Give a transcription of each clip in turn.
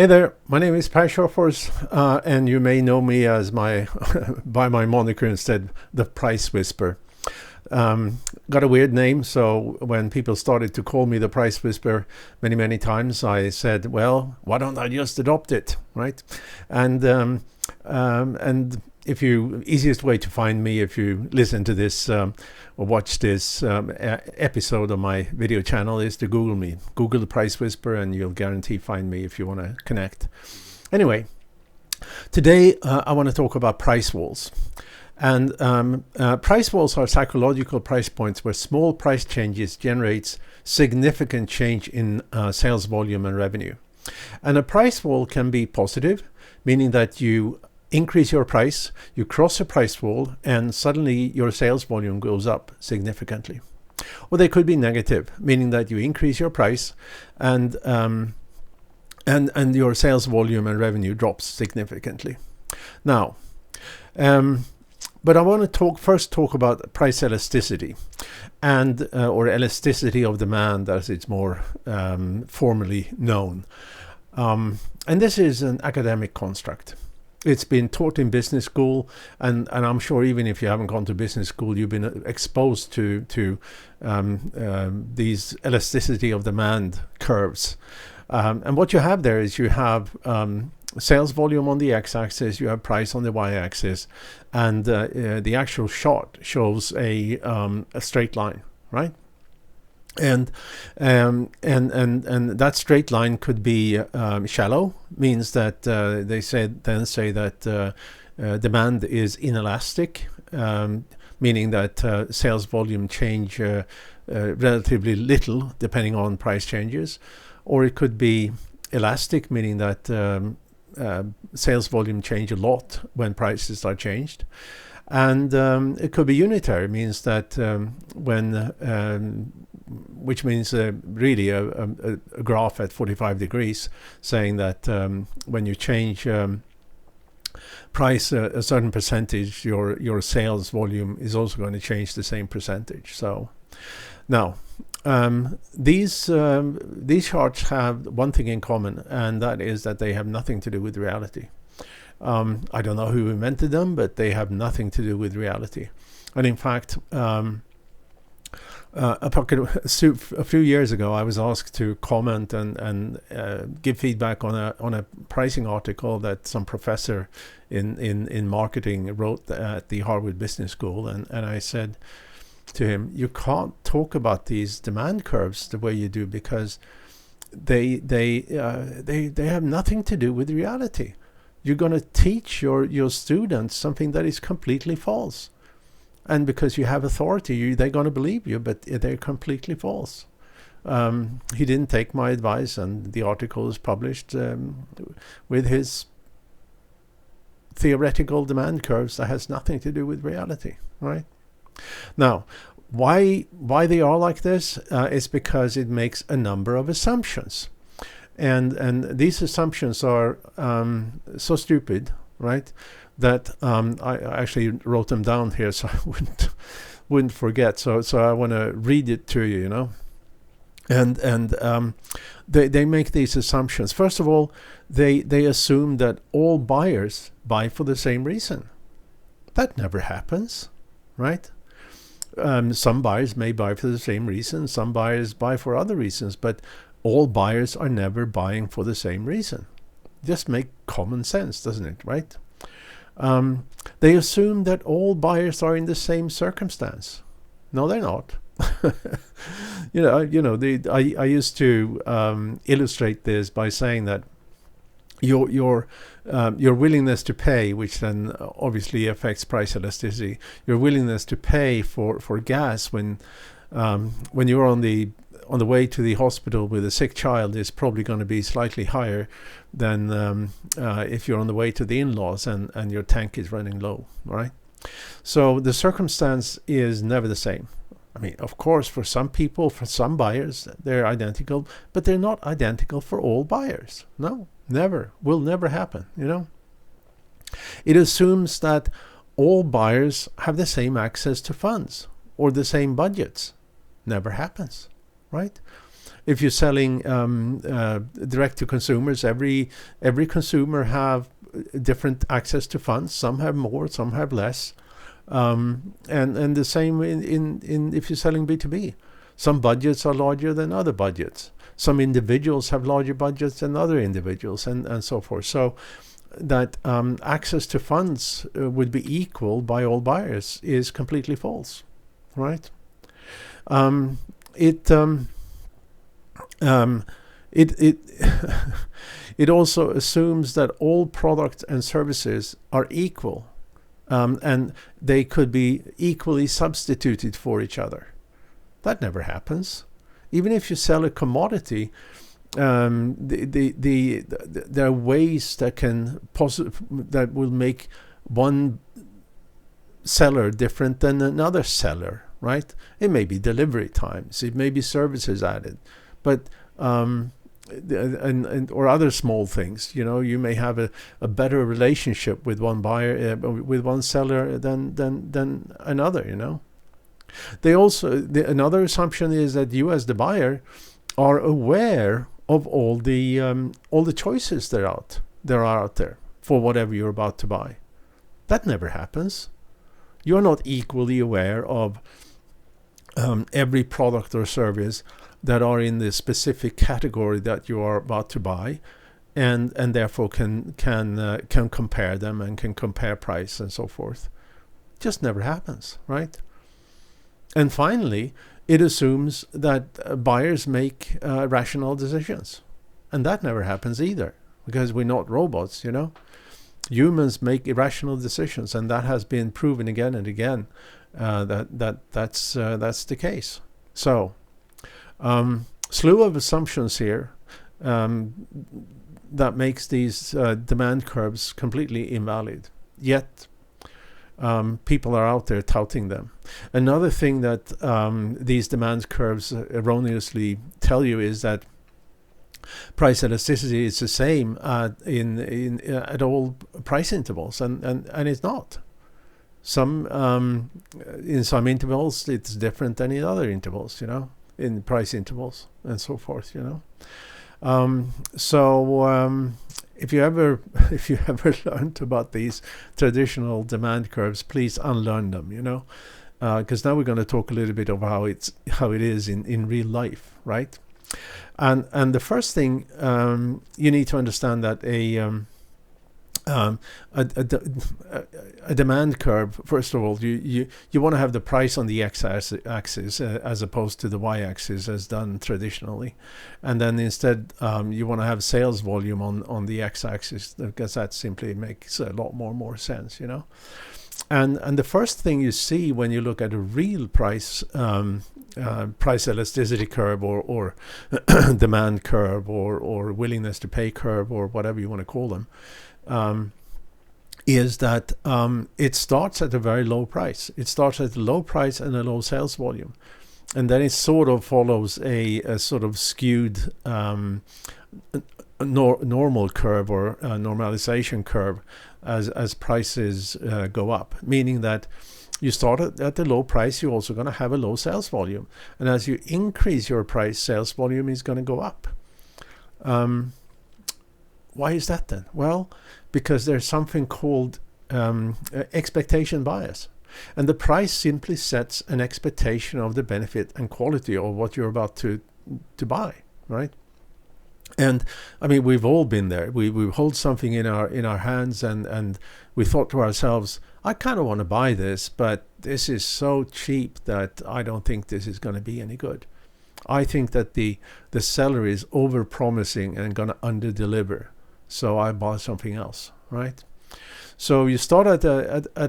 Hey there, my name is sjofors, and you may know me as my by my moniker instead, the Price Whisperer. Got a weird name, so when people started to call me the Price Whisperer many times, I said, well, why don't I just adopt it, right? And if you easiest way to find me, if you listen to this or watch this episode of my video channel, is to Google me. Google the Price Whisperer, and you'll guarantee find me if you want to connect. Anyway, today I want to talk about price walls. And price walls are psychological price points where small price changes generates significant change in sales volume and revenue. And a price wall can be positive, meaning that you increase your price, you cross a price wall, and suddenly your sales volume goes up significantly. Or they could be negative, meaning that you increase your price and your sales volume and revenue drops significantly. Now, but I want to first talk about price elasticity, and or elasticity of demand, as it's more formally known. And this is an academic construct. It's been taught in business school, and I'm sure even if you haven't gone to business school, you've been exposed to these elasticity of demand curves. And what you have there is you have sales volume on the x-axis, you have price on the y-axis, and the actual chart shows a straight line, right? And that straight line could be shallow, means that they say that demand is inelastic, meaning that sales volume change relatively little depending on price changes, or it could be elastic, meaning that sales volume change a lot when prices are changed. And it could be unitary, means that which means really a graph at 45 degrees, saying that when you change price a certain percentage, your sales volume is also going to change the same percentage. So now these charts have one thing in common, and that is that they have nothing to do with reality. I don't know who invented them, but they have nothing to do with reality. And in fact, a few years ago, I was asked to comment and give feedback on a pricing article that some professor in marketing wrote at the Harvard Business School, and I said to him, you can't talk about these demand curves the way you do, because they have nothing to do with reality. You're going to teach your students something that is completely false. And because you have authority, they're going to believe you, but they're completely false. He didn't take my advice, and the article is published with his theoretical demand curves that has nothing to do with reality, right? Now, why they are like this is because it makes a number of assumptions. And these assumptions are so stupid, right, that I actually wrote them down here so I wouldn't forget. So I want to read it to you, And they make these assumptions. First of all, they assume that all buyers buy for the same reason. That never happens, right? Some buyers may buy for the same reason. Some buyers buy for other reasons, but all buyers are never buying for the same reason. Just make common sense, doesn't it, right? They assume that all buyers are in the same circumstance. No, they're not. I used to illustrate this by saying that your willingness to pay, which then obviously affects price elasticity, your willingness to pay for gas when you're on the way to the hospital with a sick child is probably going to be slightly higher than if you're on the way to the in-laws and your tank is running low, right? So the circumstance is never the same. I mean, of course, for some people, for some buyers, they're identical, but they're not identical for all buyers. No, never. Will never happen, It assumes that all buyers have the same access to funds or the same budgets. Never happens, right? If you're selling direct to consumers, every consumer have different access to funds. Some have more, some have less, and the same in if you're selling B2B. Some budgets are larger than other budgets. Some individuals have larger budgets than other individuals, and so forth. So that access to funds would be equal by all buyers is completely false, right? It it also assumes that all products and services are equal, and they could be equally substituted for each other. That never happens. Even if you sell a commodity, there are ways that will make one seller different than another seller, right? It may be delivery times, it may be services added, but or other small things. You may have a better relationship with one buyer, with one seller than another. They also another assumption is that you, as the buyer, are aware of all the choices there are out there for whatever you're about to buy. That never happens. You're not equally aware of every product or service that are in the specific category that you are about to buy, and therefore can compare them and can compare price and so forth. Just never happens, right? And finally, it assumes that buyers make rational decisions. And that never happens either, because we're not robots, Humans make irrational decisions, and that has been proven again and again that's the case. So, slew of assumptions here that makes these demand curves completely invalid. Yet, people are out there touting them. Another thing that these demand curves erroneously tell you is that price elasticity is the same at all price intervals, and it's not. In some intervals it's different than in other intervals, in price intervals and so forth, If you ever learned about these traditional demand curves, please unlearn them, because now we're going to talk a little bit of how it is in real life, right? And the first thing you need to understand that a demand curve, first of all, you want to have the price on the x-axis as opposed to the y-axis as done traditionally, and then instead you want to have sales volume on the x-axis, because that simply makes a lot more sense, And the first thing you see when you look at a real price elasticity curve or demand curve or willingness to pay curve or whatever you want to call them, is that it starts at a very low price. It starts at a low price and a low sales volume. And then it sort of follows a sort of skewed normal curve or normalization curve as prices go up, meaning that you start at the low price, you're also going to have a low sales volume. And as you increase your price, sales volume is going to go up. Why is that then? Well, because there's something called expectation bias. And the price simply sets an expectation of the benefit and quality of what you're about to buy, right? And I mean, we've all been there. We hold something in our hands and we thought to ourselves, I kind of want to buy this, but this is so cheap that I don't think this is going to be any good. I think that the seller is over-promising and going to under-deliver. So I bought something else, right? So you start at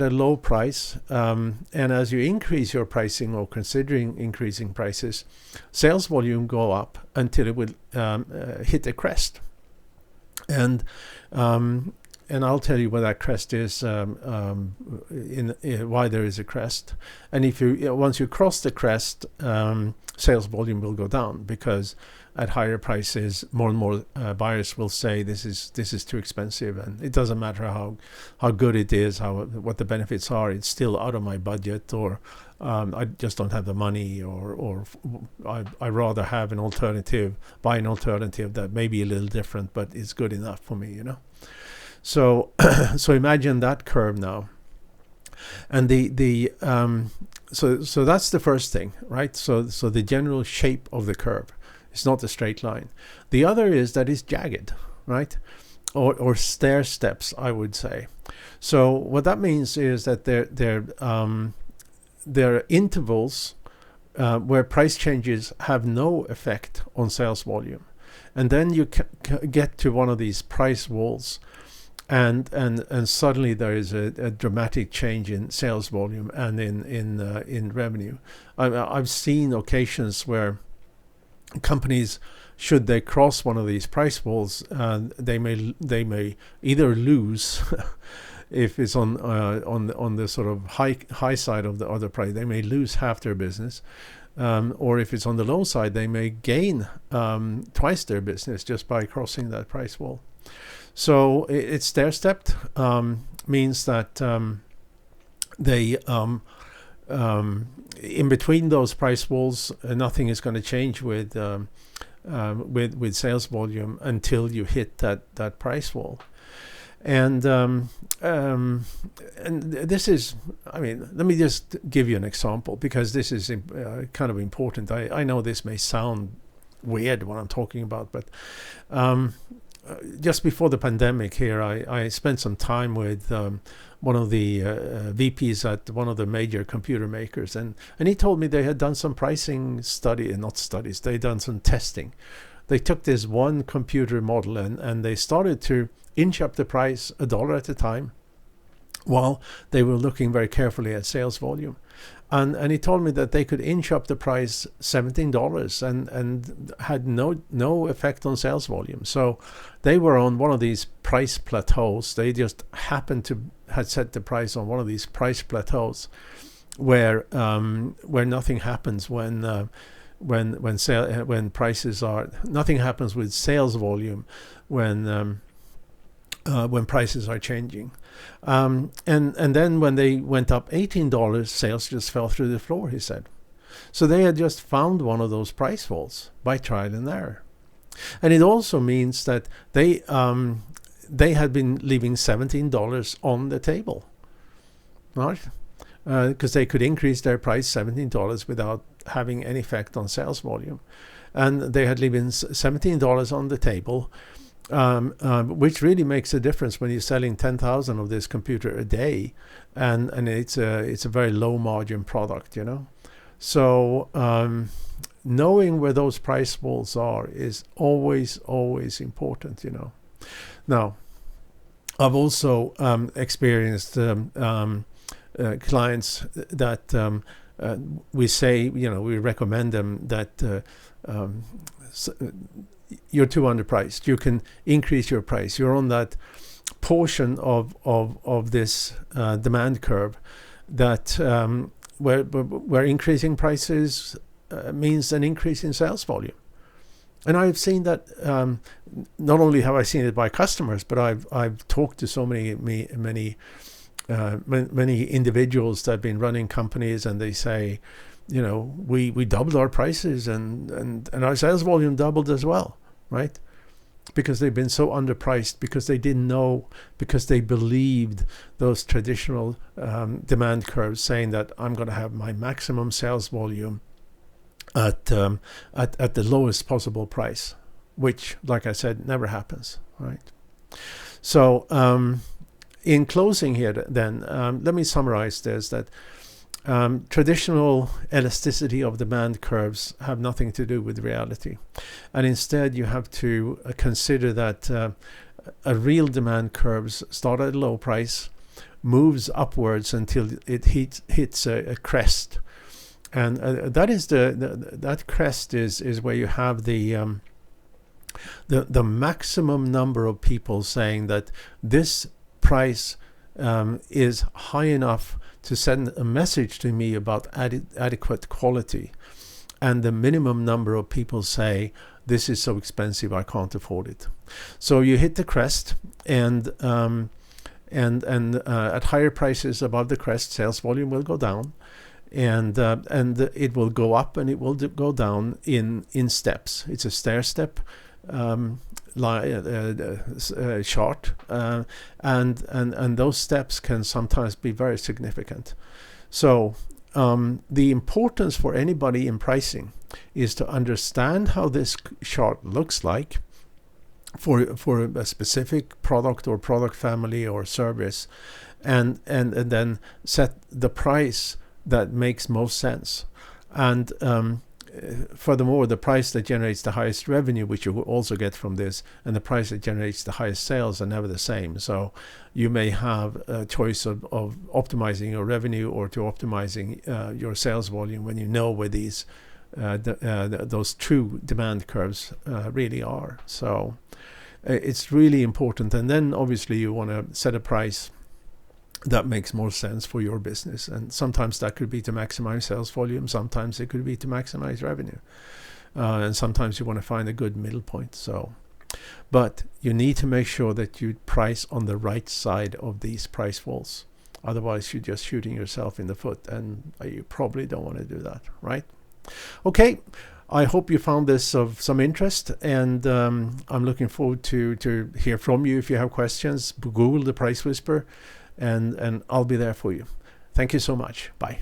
a low price, and as you increase your pricing or considering increasing prices, sales volume go up until it will hit a crest. And I'll tell you where that crest is, why there is a crest. And if once you cross the crest, sales volume will go down, because at higher prices, more and more buyers will say this is too expensive, and it doesn't matter how good it is, what the benefits are, it's still out of my budget, or I just don't have the money, or I rather have an alternative, buy an alternative that may be a little different, but is good enough for me, you know. So so imagine that curve now, and so that's the first thing, right? So the general shape of the curve is not a straight line. The other is that it's jagged, right? Or stair steps, I would say. So what that means is that there are intervals where price changes have no effect on sales volume, and then you get to one of these price walls, and suddenly there is a dramatic change in sales volume and in revenue. I've seen occasions where companies, should they cross one of these price walls, they may either lose if it's on the sort of high side of the other price, they may lose half their business, or if it's on the low side, they may gain twice their business just by crossing that price wall. So it's stair-stepped, means that they in between those price walls, nothing is going to change with sales volume until you hit that price wall. And this is, I mean, let me just give you an example, because this is kind of important. I know this may sound weird when I'm talking about, but just before the pandemic here, I spent some time with one of the VPs at one of the major computer makers, and he told me they had done some pricing they'd done some testing. They took this one computer model and they started to inch up the price $1 at a time, while they were looking very carefully at sales volume. And he told me that they could inch up the price $17 and had no effect on sales volume. So they were on one of these price plateaus. They just happened to had set the price on one of these price plateaus where nothing happens when prices are, nothing happens with sales volume when prices are changing. And then when they went up $18, sales just fell through the floor, he said. So they had just found one of those price walls by trial and error. And it also means that they had been leaving $17 on the table, right? Because they could increase their price $17 without having any effect on sales volume. And they had leaving $17 on the table, which really makes a difference when you're selling 10,000 of this computer a day, and it's a very low margin product, you know. So knowing where those price walls are is always important, you know. Now, I've also experienced clients that we say, you know, we recommend them that you're too underpriced. You can increase your price. You're on that portion of this demand curve that where increasing prices means an increase in sales volume. And I've seen that. Not only have I seen it by customers, but I've talked to so many individuals that have been running companies, and they say, you know, we doubled our prices and our sales volume doubled as well, right? Because they've been so underpriced, because they didn't know, because they believed those traditional demand curves saying that I'm going to have my maximum sales volume at the lowest possible price, which, like I said, never happens, right? So in closing here, then, let me summarize this, that traditional elasticity of demand curves have nothing to do with reality. And instead, you have to consider that a real demand curve starts at a low price, moves upwards until it hits a crest. And that is that crest is where you have the maximum number of people saying that this price is high enough to send a message to me about adequate quality, and the minimum number of people say this is so expensive I can't afford it. So you hit the crest, and at higher prices above the crest, sales volume will go down, and it will go up and it will go down in steps. It's a stair step chart, and those steps can sometimes be very significant. So the importance for anybody in pricing is to understand how this chart looks like for a specific product or product family or service, and then set the price that makes most sense. And furthermore, the price that generates the highest revenue, which you will also get from this, and the price that generates the highest sales are never the same. So you may have a choice of optimizing your revenue or to optimizing your sales volume when you know where these those true demand curves really are. So it's really important. And then obviously you want to set a price that makes more sense for your business. And sometimes that could be to maximize sales volume. Sometimes it could be to maximize revenue. And sometimes you want to find a good middle point. So, but you need to make sure that you price on the right side of these price walls. Otherwise, you're just shooting yourself in the foot, and you probably don't want to do that, right? Okay. I hope you found this of some interest, and I'm looking forward to hear from you. If you have questions, Google the Price Whisper, and I'll be there for you. Thank you so much. Bye.